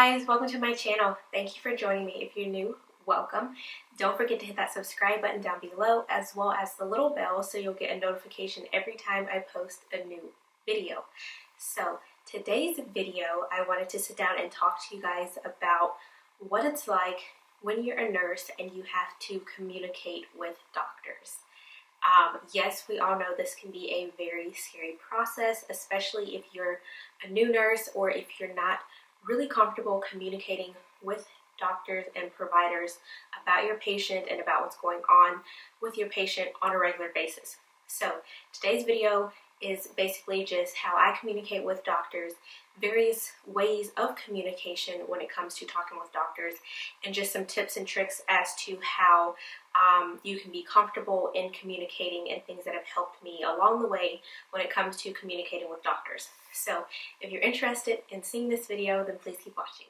guys, welcome to my channel. Thank you for joining me. If you're new, welcome. Don't forget to hit that subscribe button down below as well as the little bell so you'll get a notification every time I post a new video. So today's video, I wanted to sit down and talk to you guys about what it's like when you're a nurse and you have to communicate with doctors. Yes, we all know this can be a very scary process, especially if you're a new nurse or if you're not really comfortable communicating with doctors and providers about your patient and about what's going on with your patient on a regular basis. So today's video is basically just how I communicate with doctors, various ways of communication when it comes to talking with doctors, and just some tips and tricks as to how you can be comfortable in communicating and things that have helped me along the way when it comes to communicating with doctors. So if you're interested in seeing this video, then please keep watching.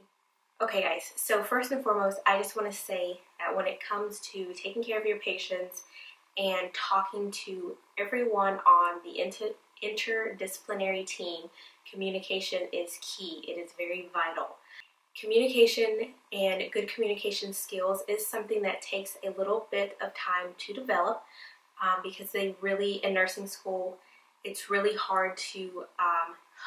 Okay guys, so first and foremost, I just want to say that when it comes to taking care of your patients and talking to everyone on the interdisciplinary team, communication is key. It is very vital. Communication and good communication skills is something that takes a little bit of time to develop because in nursing school, it's really hard to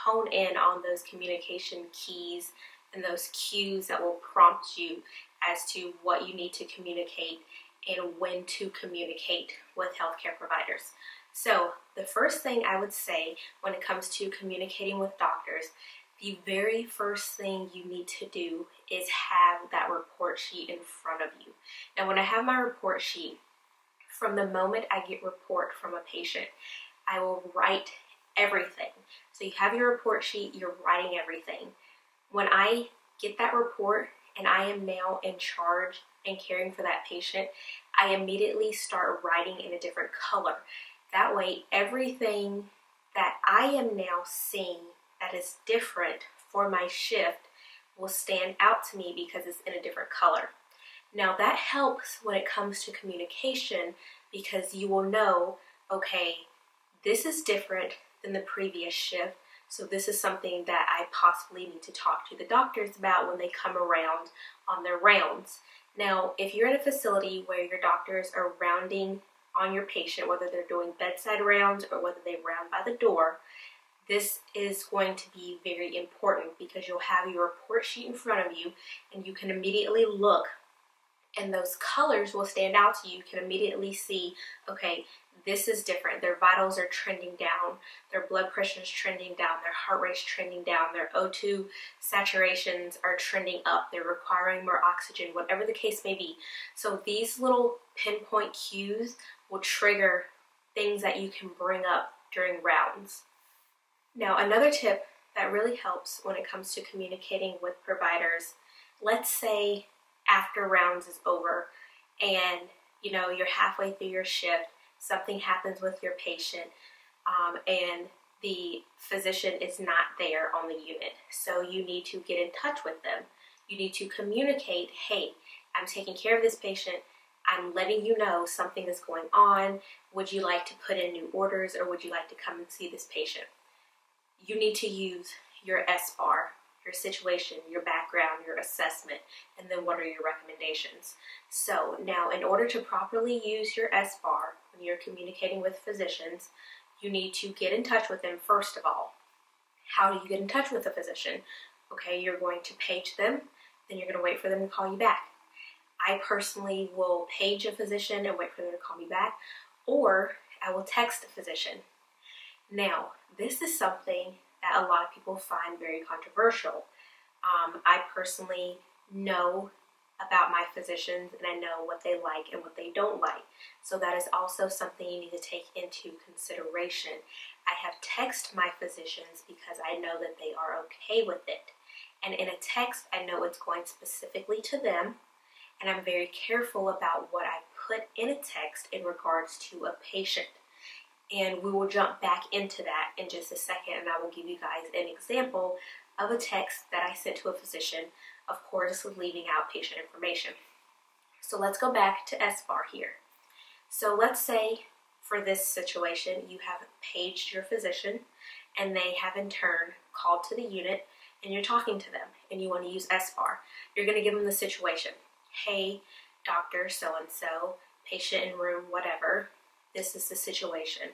hone in on those communication keys and those cues that will prompt you as to what you need to communicate and when to communicate with healthcare providers. So the first thing I would say when it comes to communicating with doctors, the very first thing you need to do is have that report sheet in front of you. Now when I have my report sheet, from the moment I get report from a patient, I will write everything. So you have your report sheet, you're writing everything. When I get that report and I am now in charge and caring for that patient, I immediately start writing in a different color. That way, everything that I am now seeing that is different for my shift will stand out to me because it's in a different color. Now that helps when it comes to communication because you will know, okay, this is different than the previous shift, so this is something that I possibly need to talk to the doctors about when they come around on their rounds. Now, if you're in a facility where your doctors are rounding on your patient, whether they're doing bedside rounds or whether they round by the door, this is going to be very important because you'll have your report sheet in front of you and you can immediately look and those colors will stand out to you. You can immediately see, okay, this is different. Their vitals are trending down, their blood pressure is trending down, their heart rate's trending down, their O2 saturations are trending up, they're requiring more oxygen, whatever the case may be. So these little pinpoint cues will trigger things that you can bring up during rounds. Now, another tip that really helps when it comes to communicating with providers, let's say after rounds is over and you're halfway through your shift, something happens with your patient and the physician is not there on the unit. So you need to get in touch with them. You need to communicate, hey, I'm taking care of this patient. I'm letting you know something is going on. Would you like to put in new orders or would you like to come and see this patient? You need to use your SBAR, your situation, your background, your assessment, and then what are your recommendations. So now in order to properly use your SBAR when you're communicating with physicians, you need to get in touch with them first of all. How do you get in touch with a physician? Okay, you're going to page them, then you're going to wait for them to call you back. I personally will page a physician and wait for them to call me back, or I will text a physician. Now, this is something that a lot of people find very controversial. I personally know about my physicians and I know what they like and what they don't like. So that is also something you need to take into consideration. I have texted my physicians because I know that they are okay with it. And in a text, I know it's going specifically to them. And I'm very careful about what I put in a text in regards to a patient. And we will jump back into that in just a second, and I will give you guys an example of a text that I sent to a physician, of course leaving out patient information. So let's go back to SBAR here. So let's say for this situation you have paged your physician and they have in turn called to the unit and you're talking to them and you want to use SBAR, you're going to give them the situation. Hey, doctor so-and-so, patient in room whatever, this is the situation.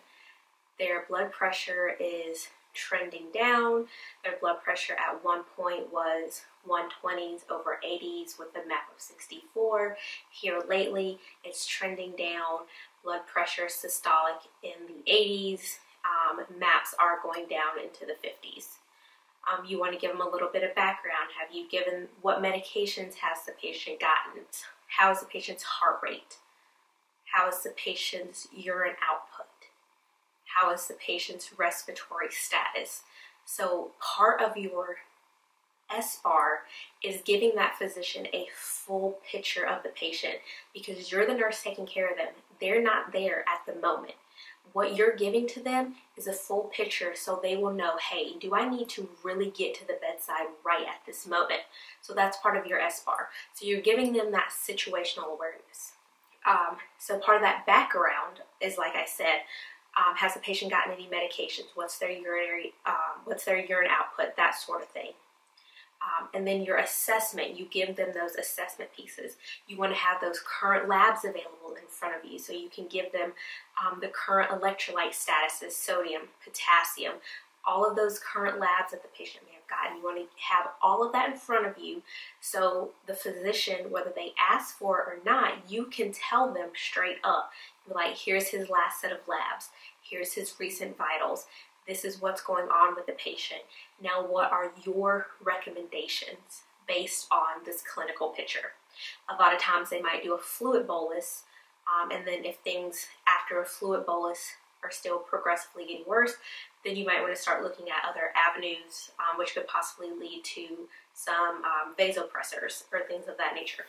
Their blood pressure is trending down. Their blood pressure at one point was 120s over 80s with a MAP of 64. Here lately, it's trending down. Blood pressure systolic in the 80s. MAPs are going down into the 50s. You want to give them a little bit of background. Have you given, what medications has the patient gotten? How is the patient's heart rate? How is the patient's urine output? How is the patient's respiratory status? So part of your SBAR is giving that physician a full picture of the patient, because you're the nurse taking care of them. They're not there at the moment. What you're giving to them is a full picture, so they will know, hey, do I need to really get to the bedside right at this moment? So that's part of your SBAR. So you're giving them that situational awareness. So part of that background is, like I said, has the patient gotten any medications? What's their urine output? That sort of thing. And then your assessment, you give them those assessment pieces. You want to have those current labs available in front of you, so you can give them the current electrolyte statuses, sodium, potassium, all of those current labs that the patient may have gotten. You want to have all of that in front of you, so the physician, whether they ask for it or not, you can tell them straight up, like, here's his last set of labs, here's his recent vitals, this is what's going on with the patient. Now, what are your recommendations based on this clinical picture? A lot of times they might do a fluid bolus, and then if things after a fluid bolus are still progressively getting worse, then you might want to start looking at other avenues, which could possibly lead to some vasopressors or things of that nature.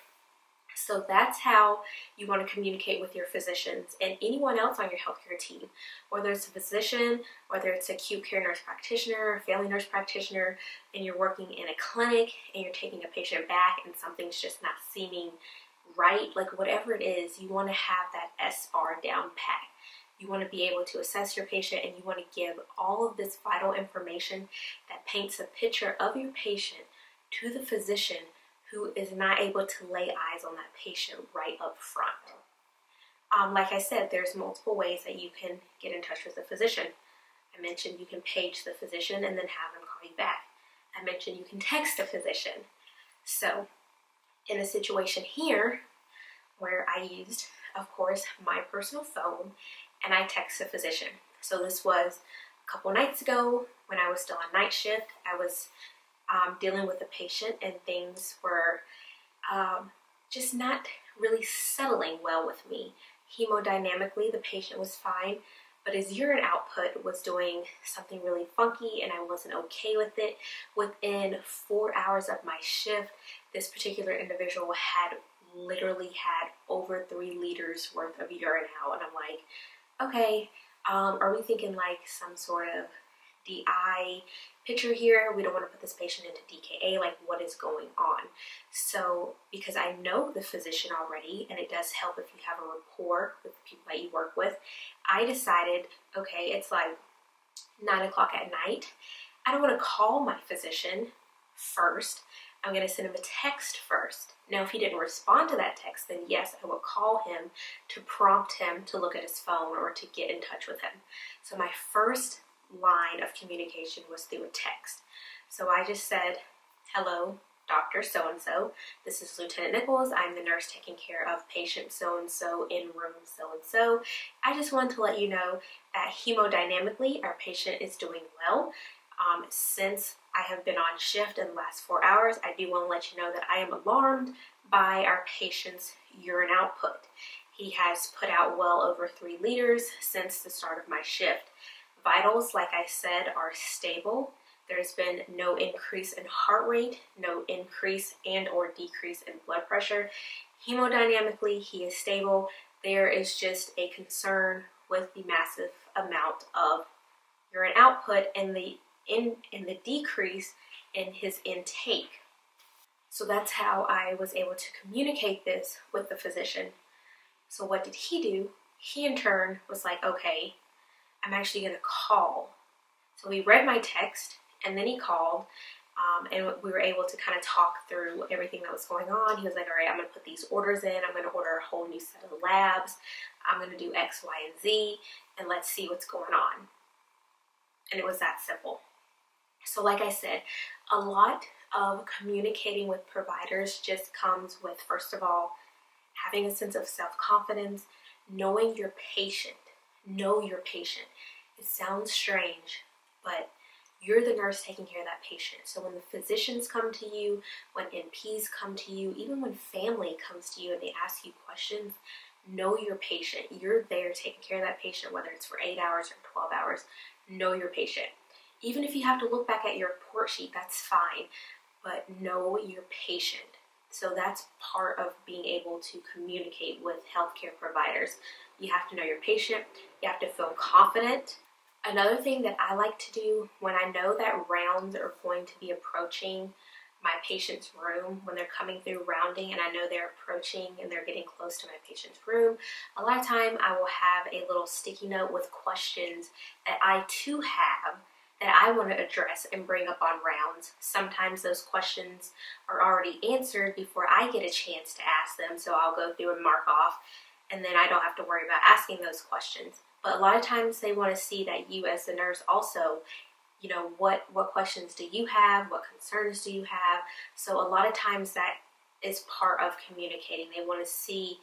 So that's how you want to communicate with your physicians and anyone else on your healthcare team, whether it's a physician, whether it's an acute care nurse practitioner, family nurse practitioner, and you're working in a clinic and you're taking a patient back and something's just not seeming right, like whatever it is, you want to have that SBAR down pat. You want to be able to assess your patient, and you want to give all of this vital information that paints a picture of your patient to the physician who is not able to lay eyes on that patient right up front. Like I said, there's multiple ways that you can get in touch with the physician. I mentioned you can page the physician and then have them call you back. I mentioned you can text the physician. So in the situation here, where I used, of course, my personal phone, and I text the physician. So this was a couple nights ago when I was still on night shift. I was dealing with a patient, and things were just not really settling well with me. Hemodynamically, the patient was fine, but his urine output was doing something really funky, and I wasn't okay with it. Within 4 hours of my shift, this particular individual had literally had over 3 liters worth of urine out, and I'm like, okay, are we thinking like some sort of DI picture here? We don't want to put this patient into DKA, like what is going on? So because I know the physician already, and it does help if you have a rapport with the people that you work with, I decided, okay, it's like 9 o'clock at night. I don't want to call my physician first. I'm going to send him a text first. Now, if he didn't respond to that text, then yes, I will call him to prompt him to look at his phone or to get in touch with him. So my first line of communication was through a text. So I just said, hello, Dr. So-and-so. This is Lieutenant Nichols. I'm the nurse taking care of patient so-and-so in room so-and-so. I just wanted to let you know that hemodynamically, our patient is doing well. Since I have been on shift in the last 4 hours, I do want to let you know that I am alarmed by our patient's urine output. He has put out well over 3 liters since the start of my shift. Vitals, like I said, are stable. There's been no increase in heart rate, no increase and or decrease in blood pressure. Hemodynamically, he is stable. There is just a concern with the massive amount of urine output and the decrease in his intake. So that's how I was able to communicate this with the physician. So what did he do? He in turn was like, okay, I'm actually going to call. So he read my text, and then he called, and we were able to kind of talk through everything that was going on. He was like, all right, I'm going to put these orders in. I'm going to order a whole new set of labs. I'm going to do X, Y, and Z, and let's see what's going on. And it was that simple. So like I said, a lot of communicating with providers just comes with, first of all, having a sense of self-confidence, knowing your patient. Know your patient. It sounds strange, but you're the nurse taking care of that patient. So when the physicians come to you, when NPs come to you, even when family comes to you and they ask you questions, know your patient. You're there taking care of that patient, whether it's for 8 hours or 12 hours. Know your patient. Even if you have to look back at your report sheet, that's fine, but know your patient. So that's part of being able to communicate with healthcare providers. You have to know your patient. You have to feel confident. Another thing that I like to do when I know that rounds are going to be approaching my patient's room, when they're coming through rounding and I know they're approaching and they're getting close to my patient's room, a lot of time I will have a little sticky note with questions that I too have that I want to address and bring up on rounds. Sometimes those questions are already answered before I get a chance to ask them, so I'll go through and mark off, and then I don't have to worry about asking those questions. But a lot of times they want to see that you as the nurse also, you know, what questions do you have? What concerns do you have? So a lot of times that is part of communicating. They want to see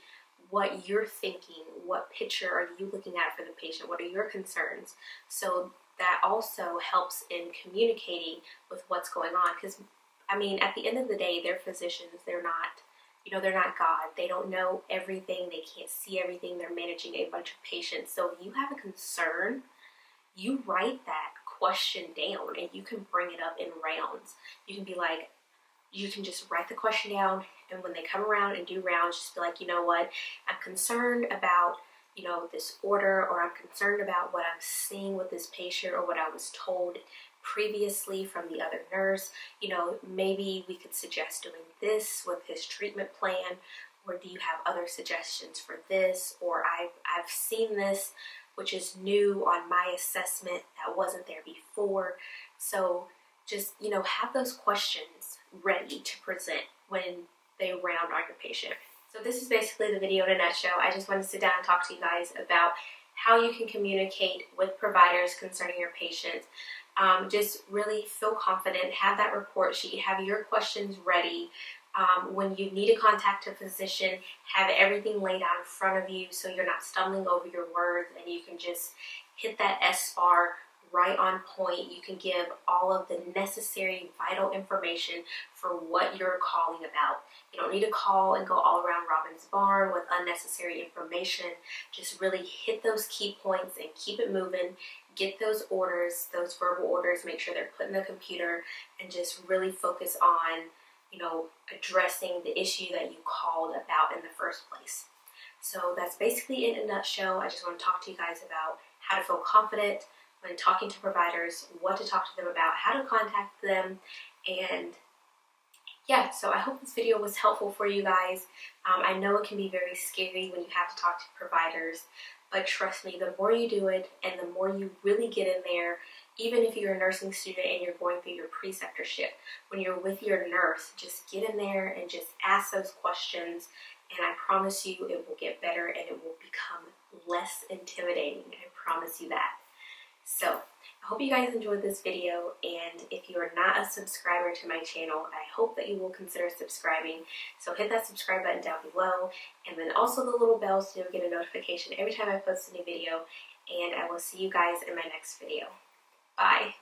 what you're thinking. What picture are you looking at for the patient? What are your concerns? So that also helps in communicating with what's going on. Because, I mean, at the end of the day, they're physicians. They're not, you know, they're not God. They don't know everything. They can't see everything. They're managing a bunch of patients. So if you have a concern, you write that question down and you can bring it up in rounds. You can be like, you can just write the question down, and when they come around and do rounds, just be like, you know what, I'm concerned about, you know, this order, or I'm concerned about what I'm seeing with this patient or what I was told previously from the other nurse. You know, maybe we could suggest doing this with his treatment plan, or do you have other suggestions for this? Or I've seen this, which is new on my assessment that wasn't there before. So just, you know, have those questions ready to present when they round on your patient. So this is basically the video in a nutshell. I just wanted to sit down and talk to you guys about how you can communicate with providers concerning your patients. Just really feel confident, have that report sheet, have your questions ready. When you need to contact a physician, have everything laid out in front of you so you're not stumbling over your words, and you can just hit that S bar right on point. You can give all of the necessary vital information for what you're calling about. You don't need to call and go all around Robin's barn with unnecessary information. Just really hit those key points and keep it moving. Get those orders, those verbal orders, make sure they're put in the computer, and just really focus on, you know, addressing the issue that you called about in the first place. So that's basically it in a nutshell. I just want to talk to you guys about how to feel confident when talking to providers, what to talk to them about, how to contact them, and yeah, so I hope this video was helpful for you guys. I know it can be very scary when you have to talk to providers, but trust me, the more you do it and the more you really get in there, even if you're a nursing student and you're going through your preceptorship, when you're with your nurse, just get in there and just ask those questions, and I promise you it will get better and it will become less intimidating. I promise you that. So, I hope you guys enjoyed this video, and if you are not a subscriber to my channel, I hope that you will consider subscribing. So hit that subscribe button down below, and then also the little bell so you'll get a notification every time I post a new video, and I will see you guys in my next video. Bye!